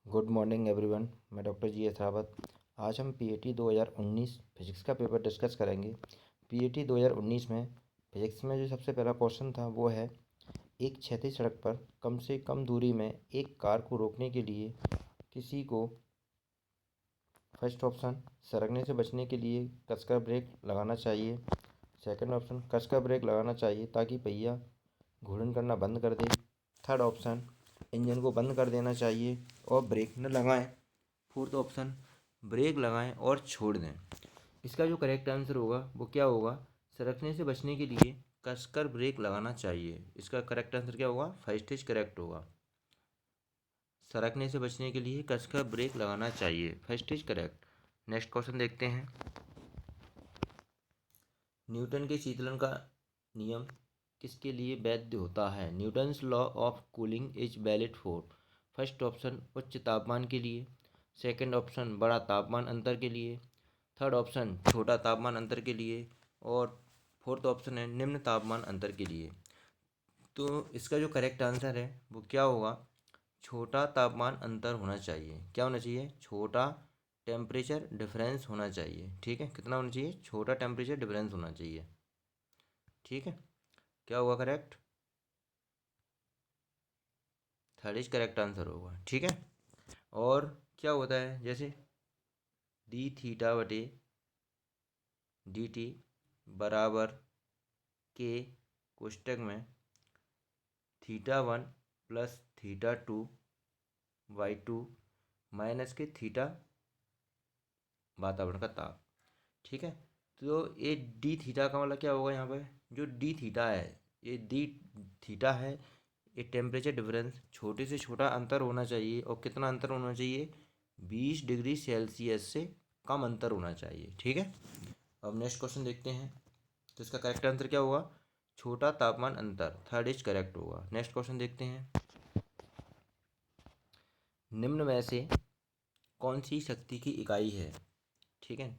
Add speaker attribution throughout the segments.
Speaker 1: Good morning everyone. मैं doctor G S Rawat. आज हम पीएटी 2019 फिजिक्स का पेपर डिस्कस करेंगे। पीएटी 2019 में फिजिक्स में जो सबसे पहला क्वेश्चन था वो है, एक क्षैतिज सड़क पर कम से कम दूरी में एक कार को रोकने के लिए किसी को, फर्स्ट ऑप्शन, सरकने से बचने के लिए कसकर ब्रेक लगाना चाहिए। सेकंड ऑप्शन, कसकर ब्रेक लगाना चाहिए ताकि पहिया घूर्णन करना बंद कर दे। थर्ड ऑप्शन, इंजन को बंद कर देना चाहिए और ब्रेक न लगाएं। फोर्थ ऑप्शन, ब्रेक लगाएं और छोड़ दें। इसका जो करेक्ट आंसर होगा वो क्या होगा? सरकने से बचने के लिए कसकर ब्रेक लगाना चाहिए। इसका करेक्ट आंसर क्या होगा? फर्स्ट इज करेक्ट होगा। सरकने से बचने के लिए कसकर ब्रेक लगाना चाहिए, first is correct. Next question देखते हैं। न्यूटन के शीतलन का नियम किसके लिए वैध होता है? Newton's law of cooling is valid for, first option, उच्च तापमान के लिए। सेकंड ऑप्शन, बड़ा तापमान अंतर के लिए। थर्ड ऑप्शन, छोटा तापमान अंतर के लिए। और फोर्थ ऑप्शन है निम्न तापमान अंतर के लिए। तो इसका जो करेक्ट आंसर है वो क्या होगा? छोटा तापमान अंतर होना चाहिए। क्या होना चाहिए? छोटा टेम्परेचर डिफरेंस होना चाहिए। ठीक है, कितना होना चाहिए? छोटा टेम्परेचर डिफरेंस होना चाहिए। ठीक है, क्या होगा correct? Third is correct answer होगा। ठीक है, और क्या होता है, जैसे डी थीटा बटे डी टी बराबर के कोष्टक में theta one plus theta two by two minus के थीटा वातावरण का ताप। ठीक है, तो ये डी थीटा का मतलब क्या होगा? यहाँ पे जो डी थीटा है, ये डी थीटा है, ये टेम्परेचर डिफरेंस, छोटे से छोटा अंतर होना चाहिए। और कितना अंतर होना चाहिए? 20 डिग्री सेल्सियस से कम अंतर होना चाहिए। ठीक है, अब नेक्स्ट क्वेश्चन देखते हैं। तो इसका करेक्ट आंसर क्या होगा? छोटा तापमान अंतर, थर्ड इज करेक्ट होगा। नेक्स्ट क्वेश्चन देखते हैं। निम्न में से कौन सी शक्ति की इकाई है? ठीक है,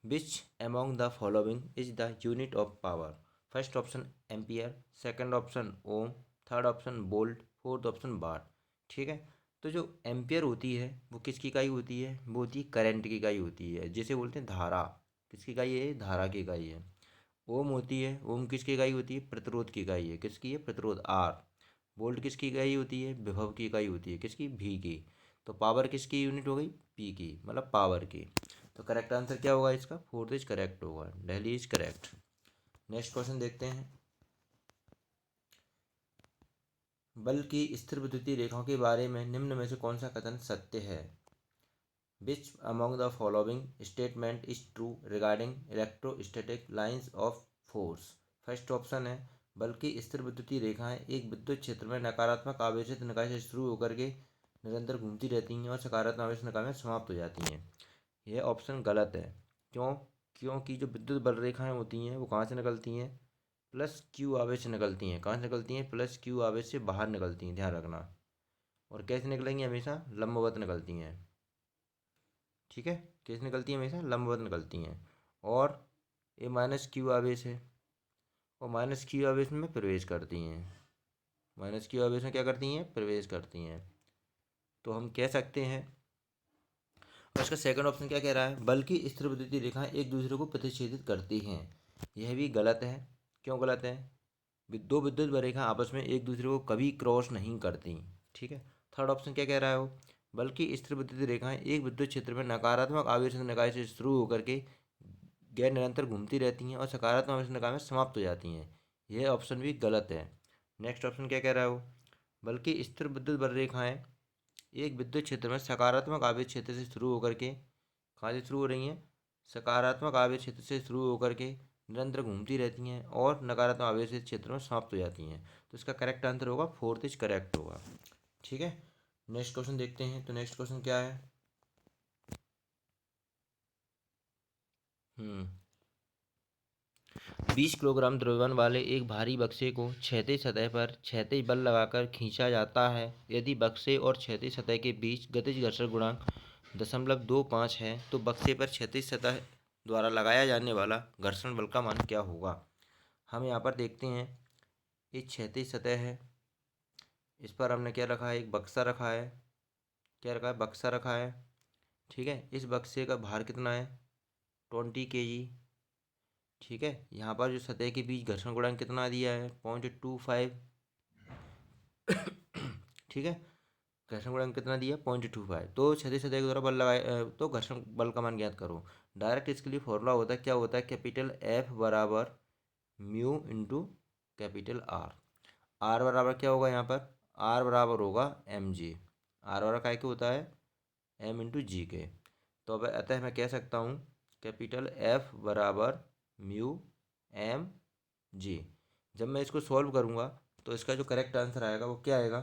Speaker 1: which among the following is the unit of power? First option ampere, second option ohm, third option volt, fourth option watt. ठीक है, तो जो एम्पियर होती है वो किसकी इकाई होती है? वो होती है करंट की इकाई होती है, जिसे बोलते हैं धारा। किसकी इकाई है? धारा की इकाई है। ओम होती है, ओम किसकी इकाई होती है? प्रतिरोध की इकाई है। किसकी है? प्रतिरोध, आर। वोल्ट किसकी इकाई होती है? विभव की इकाई होती है। किसकी? भी की। तो पावर किसकी यूनिट हो गई? पी की, मतलब पावर की। तो करेक्ट आंसर क्या होगा इसका? फोर्थ इज करेक्ट होगा, Delhi is correct. Next question देखते हैं। बल की स्थिर विद्युतीय रेखाओं के बारे में निम्न में से कौन सा कथन सत्य है? Which among the following statement is true regarding electrostatic lines of force? First option है, बल की स्थिर विद्युतीय रेखाएं एक विद्युत क्षेत्र में नकारात्मक आवेशित निकाय से शुरू होकर के निरंतर घूमती रहती हैं और सकारात्मक आवेशित निकाय में समाप्त हो जाती हैं। यह ऑप्शन गलत है। क्यों? क्योंकि जो विद्युत बल रेखाएं होती हैं वो कहाँ से निकलती हैं? प्लस क्यू आवेश से निकलती हैं। कहाँ से निकलती हैं? प्लस क्यू आवेश से बाहर निकलती हैं, ध्यान रखना। और कैसे निकलेंगी? हमेशा लंबवत निकलती हैं। ठीक है, कैसे निकलती हैं? हमेशा लंबवत निकलती हैं। और ये माइनस क्यू आवेश है, और माइनस क्यू आवेश में प्रवेश करती हैं। माइनस क्यू आवेश में क्या करती हैं? प्रवेश करती हैं। तो हम कह सकते हैं, और इसका सेकंड ऑप्शन क्या कह रहा है? बल की स्थिर विद्युतीय रेखाएं एक दूसरे को प्रतिच्छेदित करती हैं। यह भी गलत है। क्यों गलत है? दो विद्युत रेखा आपस में एक दूसरे को कभी क्रॉस नहीं करती। ठीक है, थर्ड ऑप्शन क्या कह रहा है वो? बल्कि स्थिर विद्युत रेखाएं एक विद्युत क्षेत्र में नकारात्मक आवेश निकाय से शुरू होकर के गैर निरंतर घूमती रहती हैं और सकारात्मक आवेश निकाय में समाप्त हो जाती हैं। यह ऑप्शन भी गलत है। नेक्स्ट ऑप्शन क्या कह रहा है वो? बल्कि स्थिर विद्युत रेखाएं एक विद्युत क्षेत्र में सकारात्मक आवेश क्षेत्र से शुरू होकर के, कहाँ से शुरू हो रही हैं? सकारात्मक आवेश क्षेत्र से शुरू होकर के निरंतर घूमती रहती हैं और नकारात्मक आवेश क्षेत्र में समाप्त हो जाती हैं। तो इसका करेक्ट आंसर होगा, फोर्थ इज करेक्ट होगा। ठीक है, नेक्स्ट क्वेश्चन देखते हैं। तो नेक्स्ट क्वेश्चन क्या है? 20 किलोग्राम द्रव्यमान वाले एक भारी बक्से को क्षैतिज सतह पर क्षैतिज बल लगाकर खींचा जाता है। यदि बक्से और क्षैतिज सतह के बीच गतिज घर्षण गुणांक 0.25 है तो बक्से पर क्षैतिज सतह द्वारा लगाया जाने वाला घर्षण बल का मान क्या होगा? हम यहाँ पर देखते हैं, एक क्षैतिज सतह है, इस पर हमने क्या रखा है? एक बक्सा रखा है। क्या रखा है, बक्सा रखा है। ठीक है, इस बक्से का भार कितना है, 20 kg। ठीक है, यहाँ पर जो सतह के बीच घर्षण गुणांक कितना दिया है, 0.25। ठीक है, घर्षण गुणांक कितना दिया, 0.25। तो क्षैतिज सतह के द्वारा बल लगाए तो घर्षण बल का मान ज्ञात करो। डायरेक्ट इसके लिए फॉर्मूला होता है, क्या होता है, कैपिटल F बराबर mu into capital R. R बराबर क्या होगा यहाँ पर, आर बराबर होगा mg। आर बराबर काय के होता है, m इंटू जी के। तो अब अतः मैं कह सकता हूँ कैपिटल F बराबर म्यू एम जी। जब मैं इसको सॉल्व करूँगा तो इसका जो करेक्ट आंसर आएगा वो क्या आएगा,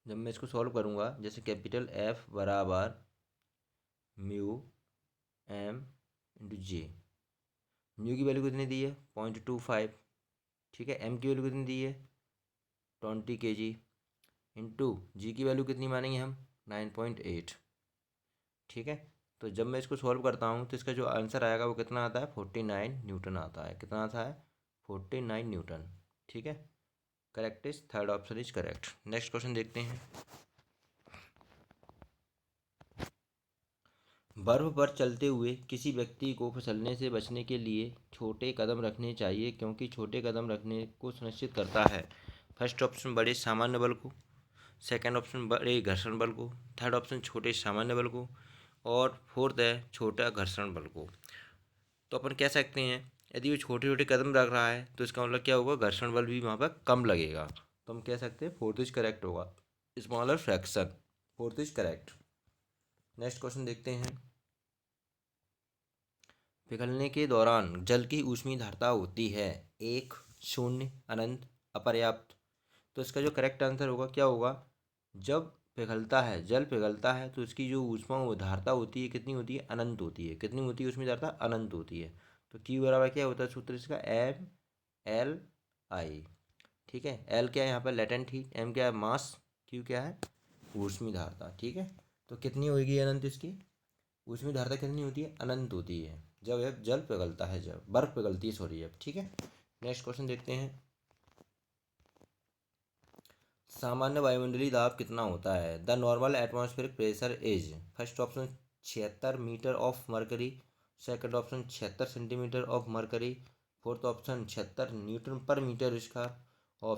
Speaker 1: जब मैं इसको सॉल्व करूँगा, जैसे कैपिटल F बराबर म्यू एम इंटू जी। म्यू की वैल्यू कितनी दी है, 0.25। ठीक है, एम की वैल्यू कितनी दी है, 20 kg। इंटू जी की वैल्यू कितनी मानेंगे हम, 9.8। ठीक है, तो जब मैं इसको सॉल्व करता हूँ तो इसका जो आंसर आएगा वो कितना आता है, 49 न्यूटन आता है। कितना आता है, 49 न्यूटन। ठीक है, correct is third option is correct. Next question देखते हैं। बर्फ पर चलते हुए किसी व्यक्ति को फिसलने से बचने के लिए छोटे कदम रखने चाहिए, क्योंकि छोटे कदम रखने को सुनिश्चित करता है। फर्स्ट ऑप्शन बड़े सामान्य बल को, सेकंड ऑप्शन बड़े घर्षण बल को, थर्ड ऑप्शन छोटे सामान्य बल को, और फोर्थ है छोटा घर्षण बल को। तो अपन कह सकते हैं यदि वो छोटे छोटे कदम रख रहा है तो इसका मतलब क्या होगा, घर्षण बल भी वहाँ पर कम लगेगा। तो हम कह सकते हैं फोर्थ इज करेक्ट होगा, smaller fraction. Fourth is correct. Next question देखते हैं। पिघलने के दौरान जल की ऊष्मीय धारता होती है, 1, 0, अनंत, अपर्याप्त। तो इसका जो करेक्ट आंसर होगा क्या होगा, जब पिघलता है, जल पिघलता है तो इसकी जो ऊष्मा धारता होती है कितनी होती है, अनंत होती है। कितनी होती है ऊष्मीय धारता, अनंत होती है। तो क्यू बराबर क्या होता है सूत्र इसका, MLI। ठीक है, एल क्या है यहाँ पर लेटेंट हीट, एम क्या है मास, क्यू क्या है ऊष्मीय धारता। ठीक है, तो कितनी होगी अनंत इसकी ऊष्मीय धारता, कितनी होती है, अनंत होती है जब यह जल पिघलता है, जब बर्फ पिघलती है, सॉरी जब। ठीक है, नेक्स्ट क्वेश्चन देखते हैं। सामान्य वायुमंडलीय दाब कितना होता है, the normal atmospheric pressure is. First option 76 metre of mercury, second option 76 centimetre of mercury, fourth option 76 newton per metre square, और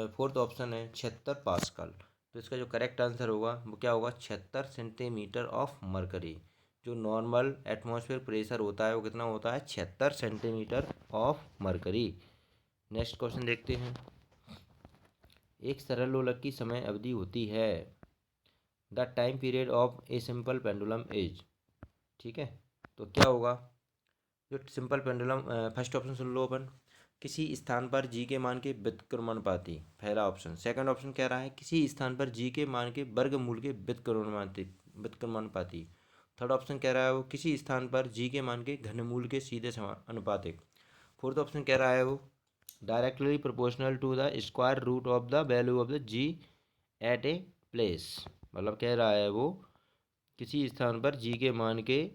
Speaker 1: फोर्थ ऑप्शन है 76 पास्कल। तो इसका जो करेक्ट आंसर होगा वो क्या होगा, 76 सेंटीमीटर ऑफ मरकरी। जो नॉर्मल एटमॉस्फेयर प्रेशर होता है वो कितना होता है, 76 centimetre of mercury. Next question देखते हैं। एक सरल लोलक की समय अवधि होती है, the time period of a simple pendulum is. ठीक है, तो क्या होगा जो सिंपल पेंडुलम, फर्स्ट ऑप्शन सुन लो अपन, किसी स्थान पर जी के मान के व्युत्क्रमानुपाती, पहला ऑप्शन। सेकंड ऑप्शन कह रहा है किसी स्थान पर जी के मान के वर्गमूल के व्युत्क्रमानुपाती। थर्ड ऑप्शन कह रहा है वो किसी स्थान पर जी के मान के घनमूल के सीधे समानुपातिक। फोर्थ ऑप्शन कह रहा है वो directly proportional to the square root of the value of the g at a place. मतलब कह रहा है वो किसी स्थान पर जी के मान के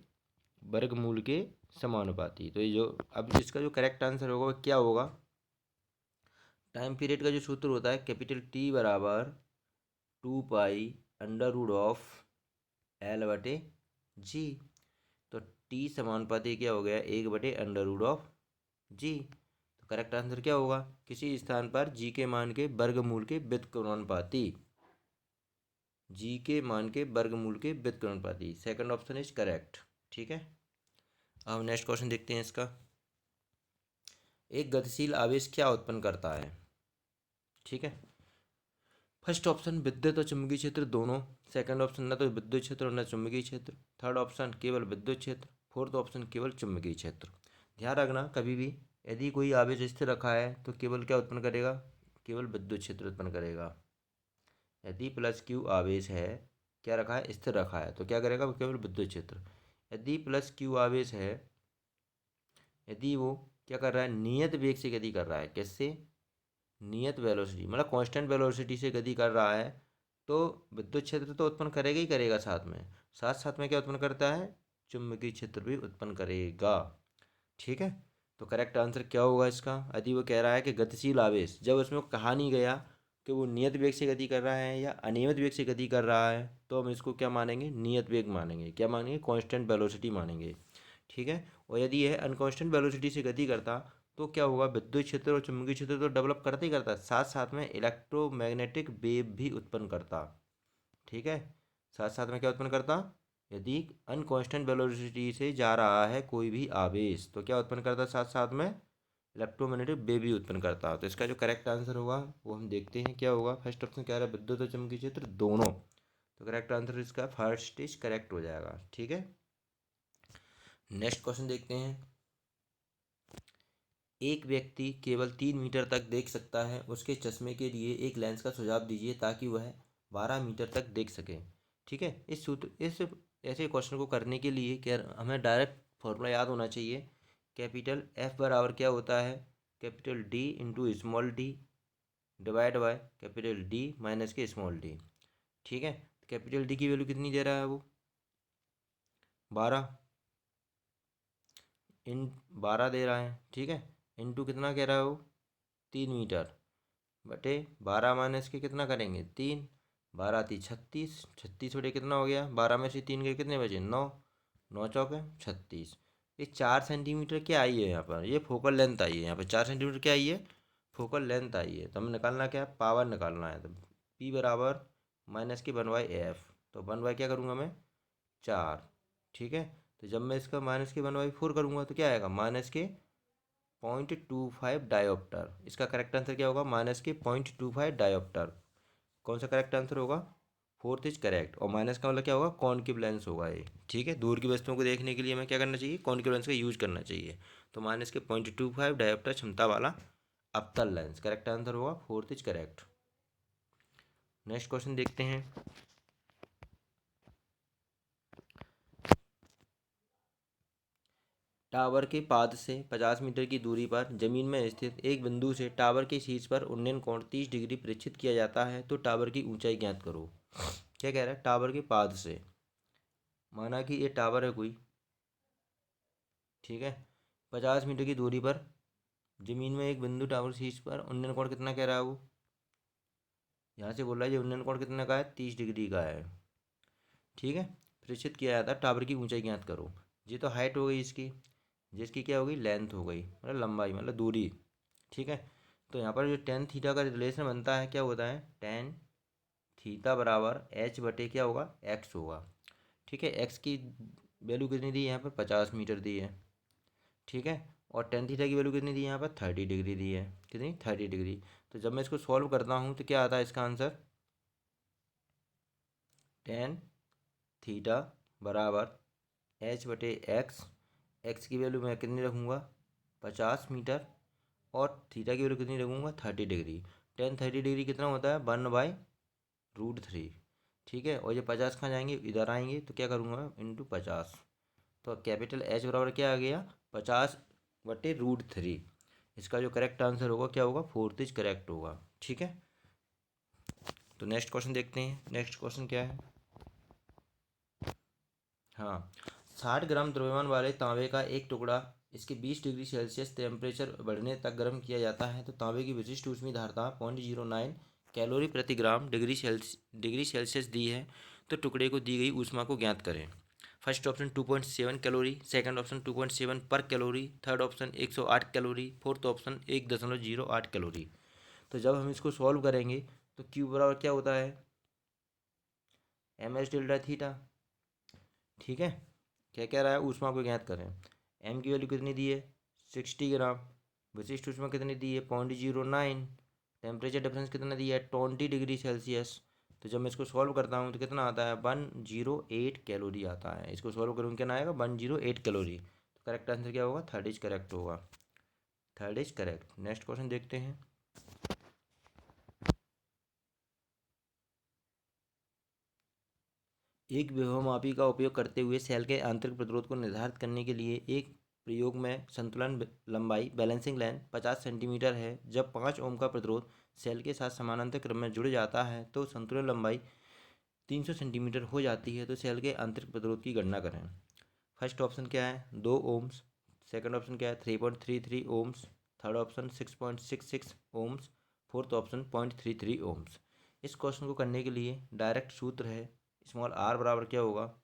Speaker 1: वर्गमूल के समानुपाती। तो ये जो अब इसका जो करेक्ट आंसर होगा वो क्या होगा, टाइम पीरियड का जो सूत्र होता है कैपिटल टी बराबर 2 pi under root of L बटे जी। तो टी समानुपाती क्या हो गया, 1/अंडर रूट ऑफ जी। तो करेक्ट आंसर क्या होगा, किसी स्थान पर जी के मान के वर्गमूल के व्युत्क्रमानुपाती, जी के मान के वर्गमूल के व्युत्क्रमानुपाती। Second option is correct. ठीक है, अब नेक्स्ट क्वेश्चन देखते हैं इसका। एक गतिशील आवेश क्या उत्पन्न करता है। ठीक है, फर्स्ट ऑप्शन विद्युत और चुंबकीय क्षेत्र दोनों, सेकंड ऑप्शन न तो विद्युत क्षेत्र और न चुंबकीय क्षेत्र, थर्ड ऑप्शन केवल विद्युत क्षेत्र, फोर्थ ऑप्शन केवल चुंबकीय क्षेत्र। ध्यान रखना कभी भी यदि कोई आवेश स्थिर रखा है तो केवल क्या उत्पन्न करेगा, केवल विद्युत क्षेत्र उत्पन्न करेगा। यदि प्लस क्यू आवेश है, क्या रखा है, स्थिर रखा है, तो क्या करेगा वो केवल विद्युत क्षेत्र। यदि प्लस क्यू आवेश है, यदि वो क्या कर रहा है, नियत वेग से गति कर रहा है, किससे, नियत वेलोसिटी मतलब कांस्टेंट वेलोसिटी से गति कर रहा है, तो विद्युत क्षेत्र तो उत्पन्न करेगा ही करेगा, साथ में साथ साथ में क्या उत्पन्न करता है, चुंबकीय क्षेत्र भी उत्पन्न करेगा। ठीक है, तो करेक्ट आंसर क्या होगा इसका? यदि वो कह रहा है कि गतिशील आवेश, जब उसमें कहा नहीं गया कि वो नियत वेग से गति कर रहा है या अनियमित वेग से गति कर रहा है, तो हम इसको क्या मानेंगे? नियत वेग मानेंगे। क्या मानेंगे? कांस्टेंट वेलोसिटी मानेंगे। ठीक है। और यदि यह अनकांस्टेंट वेलोसिटी से गति करता तो क्या होगा? विद्युत क्षेत्र और चुंबकीय क्षेत्र तो डेवलप करता ही करता, साथ साथ में इलेक्ट्रोमैग्नेटिक वेव भी उत्पन्न करता। ठीक है। साथ साथ में क्या उत्पन्न करता? यदि अनकांस्टेंट वेलोसिटी से जा रहा है कोई भी आवेश तो क्या उत्पन्न करता? साथ साथ में इलेक्ट्रोमैग्नेटिक वेव भी उत्पन्न करता। तो इसका जो करेक्ट आंसर होगा वो हम देखते हैं क्या होगा। फर्स्ट ऑप्शन क्या रहा है? विद्युत और चुंबकीय क्षेत्र दोनों। तो करेक्ट आंसर इसका फर्स्ट इज करेक्ट हो जाएगा। ठीक है। नेक्स्ट क्वेश्चन देखते हैं। एक व्यक्ति केवल 3 मीटर तक देख सकता है, उसके चश्मे के लिए एक लेंस का सुझाव दीजिए ताकि वह 12 मीटर तक देख सके। ठीक है। इस ऐसे क्वेश्चन को करने के लिए क्या हमें डायरेक्ट फॉर्मूला याद होना चाहिए। कैपिटल एफ बराबर क्या होता है? Capital D into small D divide by capital D minus के स्मॉल डी। ठीक है। कैपिटल डी की वैल्यू कितनी दे रहा है वो? 12 इन 12 दे रहा है। ठीक है। इंटू कितना कह रहा है वो? 3 मीटर बटे 12 माइनस के कितना करेंगे? 3। 12×3 = 36। 36 बटे कितना हो गया? 12 में से 3 गए कितने बचे? 9। 9×4 = 36। ये 4 सेंटीमीटर क्या आई है यहाँ पर? ये फोकल लेंथ आई है यहाँ पर। 4 सेंटीमीटर क्या आई है? फोकल लेंथ आई है। तो हमें निकालना क्या है? पावर निकालना है। तो पी बराबर माइनस के 1/f। तो 1/, क्या करूँगा मैं? 4। ठीक है। तो जब मैं इसका माइनस के 1/4 करूँगा तो क्या आएगा? -0.25 डायोप्टर। इसका करेक्ट आंसर क्या होगा? -0.25 डायोप्टर। कौन सा करेक्ट आंसर होगा? Fourth is correct. और माइनस का मतलब क्या होगा? कॉनकेव लेंस होगा ये। ठीक है। दूर की वस्तुओं को देखने के लिए हमें क्या करना चाहिए? कॉनकेव लेंस का यूज करना चाहिए। तो -0.25 डायोप्टर क्षमता वाला अवतल लेंस करेक्ट आंसर होगा। Fourth is correct. Next question देखते हैं। टावर के पाद से 50 मीटर की दूरी पर जमीन में स्थित एक बिंदु से टावर के शीर्ष पर उन्नयन कोण 30 डिग्री प्रेक्षित किया जाता है, तो टावर की ऊंचाई ज्ञात करो। क्या कह रहा है? टावर के पाद से, माना कि ये टावर है कोई। ठीक है। 50 मीटर की दूरी पर जमीन में एक बिंदु टावर शीर्ष पर उन्नयन कोण कितना कह रहा है वो? यहाँ से बोल रहा है ये उन्नयन कोण कितना का है? 30 डिग्री का है। ठीक है। प्रेक्षित किया जाता है, टावर की ऊंचाई ज्ञात करो। ये तो हाइट हो गई इसकी, जिसकी क्या हो गई? लेंथ हो गई, मतलब लंबाई, मतलब दूरी। ठीक है। तो यहाँ पर जो टेन थीटा का रिलेशन बनता है क्या होता है? टेन थीटा बराबर एच बटे क्या होगा? एक्स होगा। ठीक है। एक्स की वैल्यू कितनी दी है यहाँ पर? 50 मीटर दी है। ठीक है। और टेन थीटा की वैल्यू कितनी दी है यहाँ पर? 30 डिग्री दी है। कितनी? 30 डिग्री। तो जब मैं इसको सॉल्व करता हूँ तो क्या आता है इसका आंसर? टेन थीटा बराबर एच बटे एक्स। एक्स की वैल्यू मैं कितनी रखूँगा? 50 मीटर। और थीटा की वैल्यू कितनी रखूँगा? 30 डिग्री। टेन 30 डिग्री कितना होता है? 1/√3। ठीक है। और ये 50 कहाँ जाएंगे? इधर आएंगे। तो क्या करूँगा मैं? इंटू 50। तो कैपिटल एच बराबर क्या आ गया? 50/√3। इसका जो करेक्ट आंसर होगा क्या होगा? फोर्थ इज करेक्ट होगा। ठीक है। तो नेक्स्ट क्वेश्चन देखते हैं। नेक्स्ट क्वेश्चन क्या है? हाँ। 60 ग्राम द्रव्यमान वाले तांबे का एक टुकड़ा इसके 20 डिग्री सेल्सियस टेम्परेचर बढ़ने तक गर्म किया जाता है, तो तांबे की विशिष्ट ऊष्मीय धारता 0.09 कैलोरी प्रति ग्राम डिग्री सेल्सियस दी है, तो टुकड़े को दी गई ऊष्मा को ज्ञात करें। First option 2.7 calorie, second option 2.7 पर calorie, third option 108 calorie, fourth option 1.08 calorie. तो जब हम इसको सॉल्व करेंगे तो क्यू बराबर क्या होता है? MS delta theta. ठीक है। क्या कह रहा है? ऊष्मा को ज्ञात करें। एम की वैल्यू कितनी दी है? 60 ग्राम। विशिष्ट ऊष्मा कितनी दी है? 0.09। टेम्परेचर डिफरेंस कितना दिया है? 20 डिग्री सेल्सियस। तो जब मैं इसको सॉल्व करता हूँ तो कितना आता है? 108 कैलोरी आता है। इसको सॉल्व करूँगा कितना आएगा? 108 कैलोरी। तो करेक्ट आंसर क्या होगा? थर्ड इज करेक्ट होगा। Third is correct. Next question देखते हैं। एक विभवमापी का उपयोग करते हुए सेल के आंतरिक प्रतिरोध को निर्धारित करने के लिए एक प्रयोग में संतुलन लंबाई बैलेंसिंग लाइन 50 सेंटीमीटर है। जब 5 ओम का प्रतिरोध सेल के साथ समानांतर क्रम में जुड़ जाता है तो संतुलन लंबाई 300 सेंटीमीटर हो जाती है। तो सेल के आंतरिक प्रतिरोध की गणना करें। फर्स्ट ऑप्शन क्या है? 2 ओम्स। सेकंड ऑप्शन क्या है 3.33 ohms, third option 6.66 ohms, fourth option 0.33 ohms. इस क्वेश्चन को करने के लिए डायरेक्ट सूत्र है स्मॉल आर बराबर क्या होगा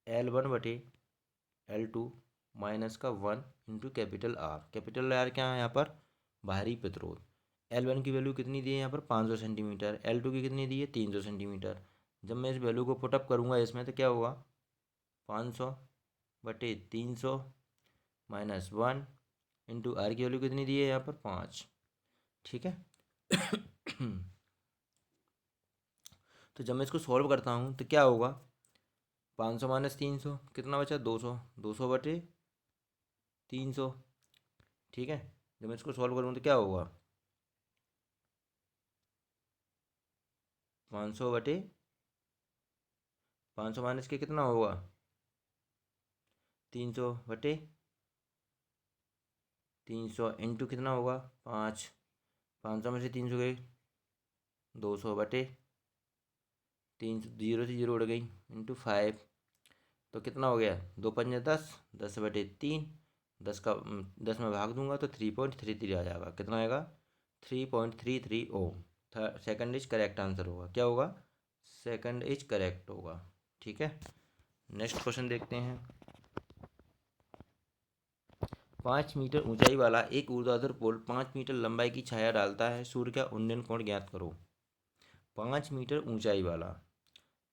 Speaker 1: L1/L2 माइनस का 1 इंटू कैपिटल आर क्या है यहाँ पर बाहरी प्रतिरोध। L1 की वैल्यू कितनी दी है यहाँ पर 500 सेंटीमीटर, L2 की कितनी दी है 300 सेंटीमीटर। जब मैं इस वैल्यू को पुटअप करूँगा इसमें तो क्या होगा 500/300 माइनस 1 इंटू आर की वैल्यू कितनी दी है यहाँ पर 5। ठीक है। तो जब मैं इसको सॉल्व करता हूँ तो क्या होगा 500 माइनस 300 कितना बचा 200, 200/300। ठीक है। जब मैं इसको सॉल्व करूँ तो क्या होगा 500 माइनस के कितना होगा 300/300 इंटू कितना होगा 5। 500 में से 300 गए 200/300, जीरो से जीरो उड़ गई इंटू 5। तो कितना हो गया 2×5 10, 10/3, 10 में भाग दूंगा तो 3.33 आ जाएगा। कितना आएगा 3.33 ओम। सेकंड इज करेक्ट आंसर होगा। क्या होगा सेकंड इज करेक्ट होगा। ठीक है। नेक्स्ट क्वेश्चन देखते हैं। 5 मीटर ऊंचाई वाला एक ऊर्ध्वाधर पोल 5 मीटर लंबाई की छाया डालता है। सूर्य का उन्नयन कोण ज्ञात करो। 5 मीटर ऊंचाई वाला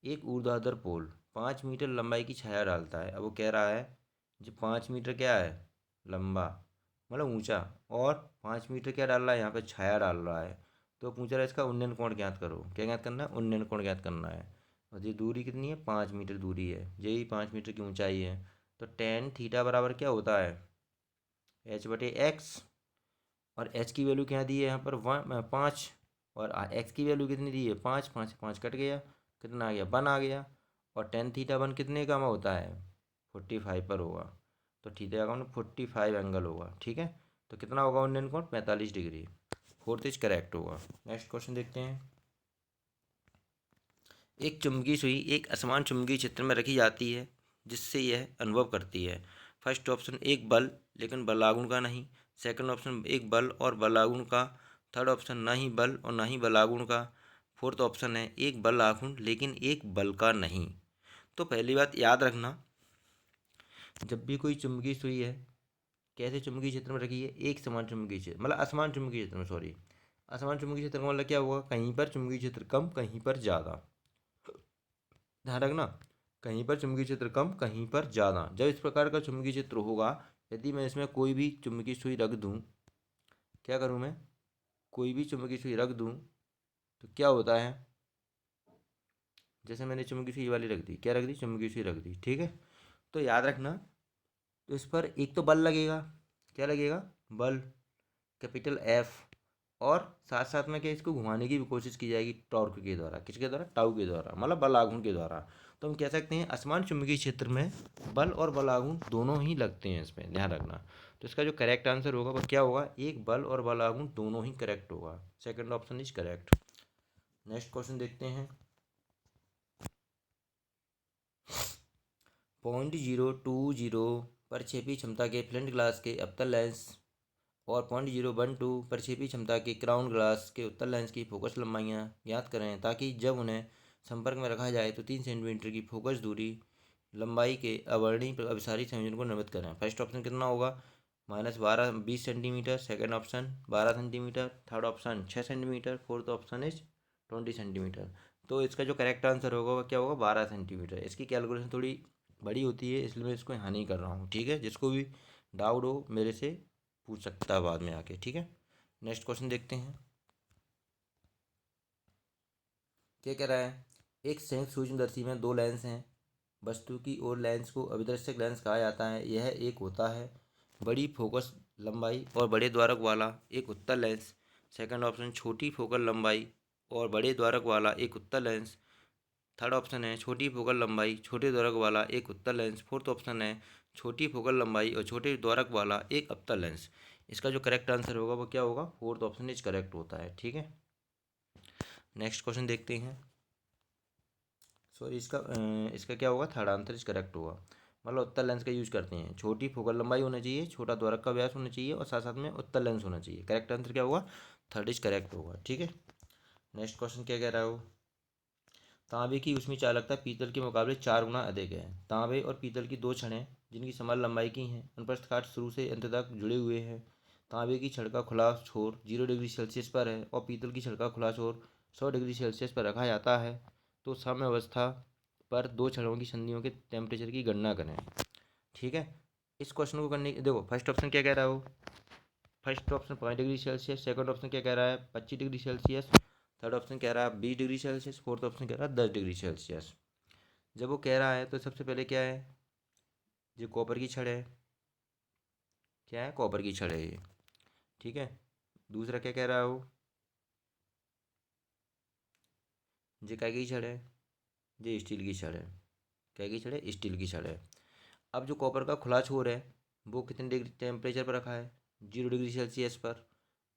Speaker 1: एक ऊर्ध्वाधर पोल 5 मीटर लंबाई की छाया डालता है। अब वो कह रहा है जो 5 मीटर क्या है लंबा मतलब ऊंचा, और 5 मीटर क्या डाल रहा है यहाँ पे छाया डाल रहा है। तो पूछ रहा है इसका उन्नयन कोण ज्ञात करो। क्या ज्ञात करना है उन्नयन कोण ज्ञात करना है। और ये दूरी कितनी है 5 मीटर दूरी है, यही 5 मीटर की ऊंचाई है। तो टेन थीटा बराबर क्या होता है H/x, और h की वैल्यू क्या दी है यहाँ पर 5, और x की वैल्यू कितनी दी है 5, 5 5 कट गया कितना आ गया 1 आ गया। और टेन थीटा 1 कितने का होता है 45 पर होगा। तो थीटा का 45 एंगल होगा। ठीक है। तो कितना होगा उन्नयन कोण 45 डिग्री। फोर्थ इज करेक्ट होगा। नेक्स्ट क्वेश्चन देखते हैं। एक चुंबकीय सुई एक असमान चुंबकीय क्षेत्र में रखी जाती है जिससे यह अनुभव करती है। फर्स्ट ऑप्शन एक बल लेकिन बलागुण का नहीं, सेकंड ऑप्शन एक बल और बलागुण का, थर्ड ऑप्शन ना ही बल और ना ही बलागुण का, फोर्थ ऑप्शन है एक बलागुण लेकिन एक बल का नहीं। तो पहली बात याद रखना, जब भी कोई चुंबकीय सुई है कैसे चुंबकीय क्षेत्र में रखी है एक समान चुंबकीय क्षेत्र मतलब असमान चुंबकीय क्षेत्र में, सॉरी असमान चुंबकीय क्षेत्र का मतलब क्या हुआ कहीं पर चुंबकीय क्षेत्र कम कहीं पर ज़्यादा। ध्यान रखना कहीं पर चुंबकीय क्षेत्र कम कहीं पर ज़्यादा। जब इस प्रकार का चुंबकीय क्षेत्र होगा, यदि मैं इसमें कोई भी चुंबकीय सुई रख दूं, क्या करूं मैं कोई भी चुंबकीय सुई रख दूं तो क्या होता है, जैसे मैंने चुंबकीय सुई वाली रख दी, क्या रख दी चुंबकीय सुई रख दी। ठीक है। तो याद रखना तो इस पर एक तो बल लगेगा, क्या लगेगा बल कैपिटल एफ, और साथ साथ में क्या इसको घुमाने की भी कोशिश की जाएगी टॉर्क के द्वारा, किसके द्वारा टाउ के द्वारा मतलब बलाघूर्ण के द्वारा। तो हम कह सकते हैं असमान चुंबकीय क्षेत्र में बल और बलाघूर्ण दोनों ही लगते हैं इसमें, ध्यान रखना। तो इसका जो करेक्ट आंसर होगा वो क्या होगा एक बल और बलाघूर्ण दोनों ही करेक्ट होगा। Second option is correct. Next question देखते हैं। 0.020 प्रक्षेपी क्षमता के फ्लंट ग्लास के अवतल लेंस और 0.012 प्रक्षेपी क्षमता के क्राउन ग्लास के उत्तल लेंस की फोकस लंबाइयाँ ज्ञात करें ताकि जब उन्हें संपर्क में रखा जाए तो 3 सेंटीमीटर की फोकस दूरी लंबाई के अवर्णीय अभिसारी संयोजन को निर्मित करें। फर्स्ट ऑप्शन कितना होगा -20 centimetre, second option 12 centimetre, third option 6 centimetre, fourth option is 20 centimetre. तो इसका जो करेक्ट आंसर होगा वो क्या होगा 12 सेंटीमीटर। इसकी कैलकुलेशन थोड़ी बड़ी होती है इसलिए मैं इसको यहाँ नहीं कर रहा हूँ। ठीक है। जिसको भी डाउट हो मेरे से पूछ सकता है बाद में आके। ठीक है। नेक्स्ट क्वेश्चन देखते हैं। क्या कह रहा है एक संयुक्त सूक्ष्मदर्शी में दो लेंस हैं। वस्तु की ओर लेंस को अभिदर्शक लेंस कहा जाता है। यह एक होता है बड़ी फोकस लंबाई और बड़े द्वारक वाला एक उत्तल लेंस। सेकंड ऑप्शन छोटी फोकल लंबाई और बड़े द्वारक वाला एक उत्तल लेंस। थर्ड ऑप्शन है छोटी फोकल लंबाई छोटे द्वारक वाला एक उत्तल लेंस। फोर्थ ऑप्शन है छोटी फोकल लंबाई और छोटे द्वारक वाला एक अवतल लेंस। इसका जो करेक्ट आंसर होगा वो क्या होगा फोर्थ ऑप्शन इज करेक्ट होता है। ठीक है। नेक्स्ट क्वेश्चन देखते हैं। सॉरी इसका क्या होगा थर्ड आंसर इज करेक्ट होगा। मतलब उत्तल लेंस का यूज करते हैं। छोटी फोकल लंबाई होना चाहिए, छोटा द्वारक का व्यास होना चाहिए और साथ साथ में उत्तल लेंस होना चाहिए। करेक्ट आंसर क्या होगा? थर्ड इज करेक्ट होगा। ठीक है, नेक्स्ट क्वेश्चन क्या कह रहा है वो? तांबे की ऊष्मीय चालकता पीतल के मुकाबले 4 गुना अधिक है। तांबे और पीतल की दो छड़ें जिनकी समान लंबाई की हैं, अनुप्रस्थ काट शुरू से अंत तक जुड़े हुए हैं। तांबे की छड़ का खुला छोर 0 डिग्री सेल्सियस पर है और पीतल की छड़ का खुला छोर 100 डिग्री सेल्सियस पर रखा जाता है। तो साम्यावस्था पर दो छड़ों की संधियों के टेम्परेचर की गणना करें। ठीक है, इस क्वेश्चन को करने देखो, फर्स्ट ऑप्शन क्या कह रहा है वो? First option 5 degree Celsius, second option क्या कह रहा है? 25 डिग्री सेल्सियस, थर्ड ऑप्शन कह रहा है 20 डिग्री सेल्सियस, फोर्थ ऑप्शन कह रहा है 10 डिग्री सेल्सियस। जब वो कह रहा है तो सबसे पहले क्या है? ये कॉपर की छड़ है। क्या है? कॉपर की छड़ है ये। ठीक है, दूसरा क्या कह रहा है वो? ये क्या की छड़ है? ये स्टील की छड़ है। क्या की छड़ है? स्टील की छड़ है। अब जो कॉपर का खुला छोर है वो कितने डिग्री टेम्परेचर पर रखा है? 0 डिग्री सेल्सियस पर।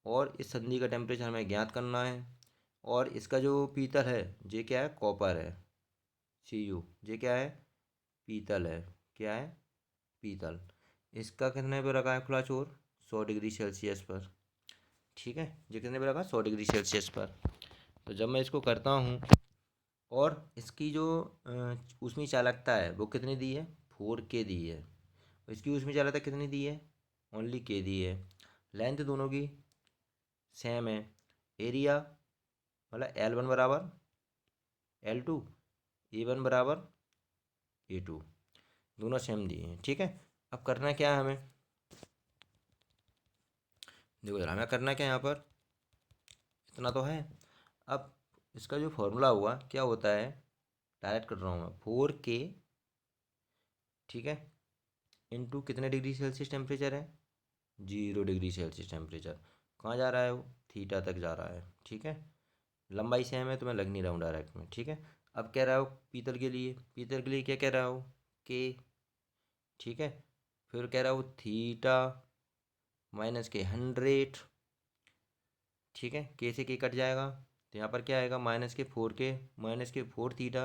Speaker 1: और इस संधि का टेम्परेचर हमें ज्ञात करना है। और इसका जो पीतल है ये क्या है? कॉपर है। Cu, ये क्या है? पीतल है। क्या है? पीतल। इसका कितने पे रखा है खुला छोर? 100 डिग्री सेल्सियस पर। ठीक है, ये कितने पे रखा? 100 डिग्री सेल्सियस पर। तो जब मैं इसको करता हूँ और इसकी जो ऊष्मीय चालकता है वो कितनी दी है? 4K दी है। इसकी ऊष्मीय चालकता कितनी दी है? ओनली K दी है। लेंथ दोनों की सेम है। एरिया मतलब L1 बराबर L2, A1 बराबर A2, दोनों सेम दिए हैं। ठीक है, अब करना क्या है हमें? देखो जरा, हमें करना क्या है यहाँ पर? इतना तो है। अब इसका जो फॉर्मूला हुआ क्या होता है? डायरेक्ट कर रहा हूँ मैं, 4K, ठीक है, इंटू कितने डिग्री सेल्सियस टेम्परेचर है? 0 डिग्री सेल्सियस टेम्परेचर। कहाँ जा रहा है वो? थीटा तक जा रहा है। ठीक है, लंबाई सेम है तो मैं लग नहीं रहा हूँ डायरेक्ट में। ठीक है, अब कह रहा हो पीतल के लिए, पीतल के लिए क्या कह रहा हो? के। ठीक है, फिर कह रहा हो थीटा -100। ठीक है, के से के कट जाएगा तो यहाँ पर क्या आएगा? -4K -4 theta.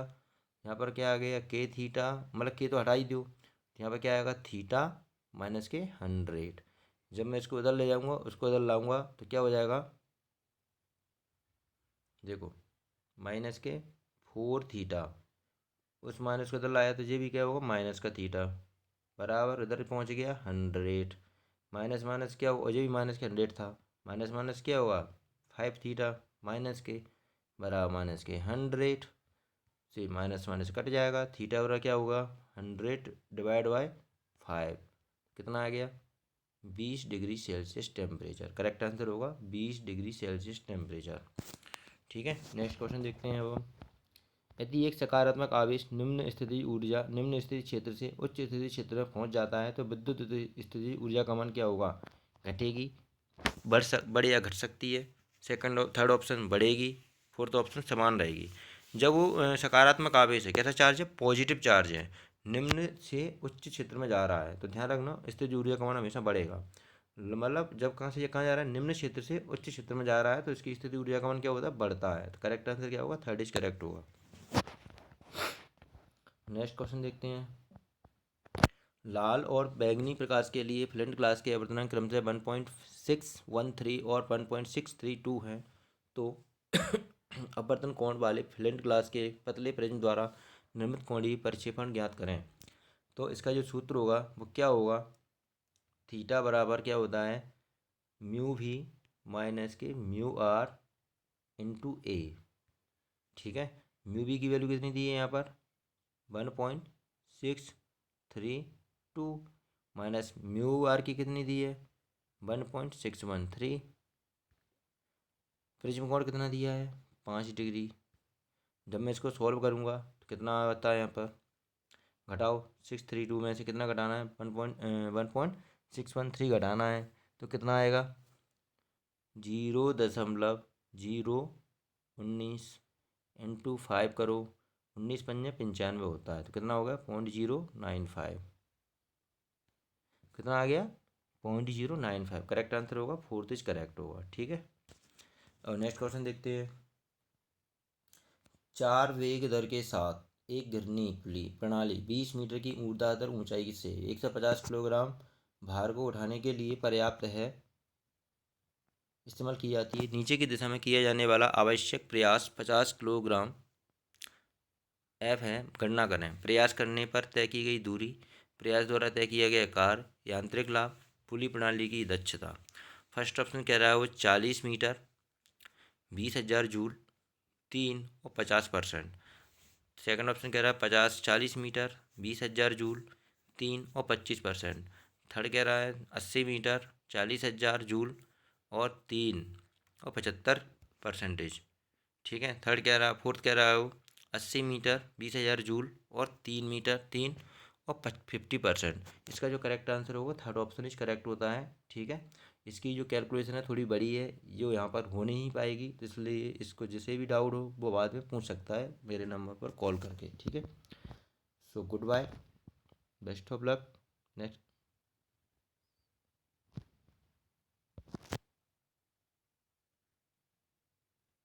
Speaker 1: यहाँ पर क्या आ गया? के थीटा, मतलब के तो हटा ही दो, तो यहाँ पर क्या आएगा? थीटा -100। जब मैं इसको उधर ले जाऊँगा, उसको उधर लाऊंगा तो क्या हो जाएगा? देखो, -4 थीटा, उस माइनस को इधर लाया तो ये भी क्या होगा? माइनस का थीटा बराबर इधर पहुँच गया 100। माइनस माइनस क्या हुआ? ये भी माइनस के 100 था। माइनस माइनस क्या हुआ? 5 थीटा माइनस के बराबर -100 से माइनस माइनस कट जाएगा। थीटा बराबर क्या होगा? 100/5। कितना आ गया? 20 degree Celsius temperature. Correct answer होगा 20 डिग्री सेल्सियस टेम्परेचर। ठीक है, नेक्स्ट क्वेश्चन देखते हैं अब हम। यदि एक सकारात्मक आवेश निम्न स्थिति क्षेत्र से उच्च स्थिति क्षेत्र में पहुंच जाता है तो विद्युत स्थिति ऊर्जा का मान क्या होगा? घटेगी, बढ़ या घट सकती है। सेकंड और थर्ड ऑप्शन बढ़ेगी, फोर्थ ऑप्शन समान रहेगी। जब वो सकारात्मक आवेश है, कैसा चार्ज है? पॉजिटिव चार्ज है, निम्न से उच्च क्षेत्र में जा रहा है तो ध्यान रखना स्थितिज ऊर्जा का मान हमेशा बढ़ेगा। मतलब जब कहाँ से कहाँ जा रहा है? निम्न क्षेत्र से उच्च क्षेत्र में जा रहा है तो इसकी स्थिति ऊर्जा का मान क्या होता है? बढ़ता है। तो करेक्ट आंसर क्या होगा? थर्ड इज करेक्ट होगा। नेक्स्ट क्वेश्चन देखते हैं। लाल और बैंगनी प्रकाश के लिए फ्लिंट ग्लास के अपवर्तनांक क्रमशः 1.613 और 1.632 हैं। तो अपवर्तन कोण वाले फ्लिंट ग्लास के पतले प्रिज्म द्वारा निर्मित कोणीय प्रक्षेपण ज्ञात करें। तो इसका जो सूत्र होगा वो क्या होगा? थीटा बराबर क्या होता है? म्यू भी माइनस के म्यू आर इंटू ए। ठीक है, म्यू बी की वैल्यू कितनी दी है यहाँ पर? 1.632 माइनस म्यू आर की कितनी दी है? 1.613। प्रिज्म कोण कितना दिया है? 5 डिग्री। जब मैं इसको सॉल्व करूँगा तो कितना आता है यहाँ पर? घटाओ, 632 में से कितना घटाना है? 1.613 घटाना है तो कितना आएगा? 0.019 इंटू 5 करो, 19×5 = 95 होता है तो कितना होगा? 0.095। कितना आ गया? 0.095। करेक्ट आंसर होगा, फोर्थ इज करेक्ट होगा। ठीक है, और नेक्स्ट क्वेश्चन देखते हैं। 4 वेग दर के साथ एक गिरनी प्रणाली 20 मीटर की ऊर्ध्वाधर ऊंचाई से 150 किलोग्राम भार को उठाने के लिए पर्याप्त है इस्तेमाल की जाती है। नीचे की दिशा में किया जाने वाला आवश्यक प्रयास 50 किलोग्राम एफ है। गणना करें। प्रयास करने पर तय की गई दूरी, प्रयास द्वारा तय किया गया कार्य, यांत्रिक लाभ, पुली प्रणाली की दक्षता। फर्स्ट ऑप्शन कह रहा है वो 40 मीटर, 20,000 जूल, 3 और 50%। सेकंड ऑप्शन कह रहा है 40 मीटर, 20,000 जूल, 3 और 25%। थर्ड कह रहा है 80 मीटर, 40,000 जूल और 3 और 75%। ठीक है। फोर्थ कह रहा है वो 80 मीटर, 20,000 जूल और 3 मीटर, 3 और 50%। इसका जो करेक्ट आंसर होगा थर्ड ऑप्शन इज करेक्ट होता है। ठीक है। इसकी जो कैलकुलेशन है थोड़ी बड़ी है, जो यहाँ पर हो नहीं पाएगी, तो इसलिए इसको जिसे भी डाउट हो वो बाद में पूछ सकता है मेरे नंबर पर कॉल करके। ठीक है। So good bye, best of luck. Next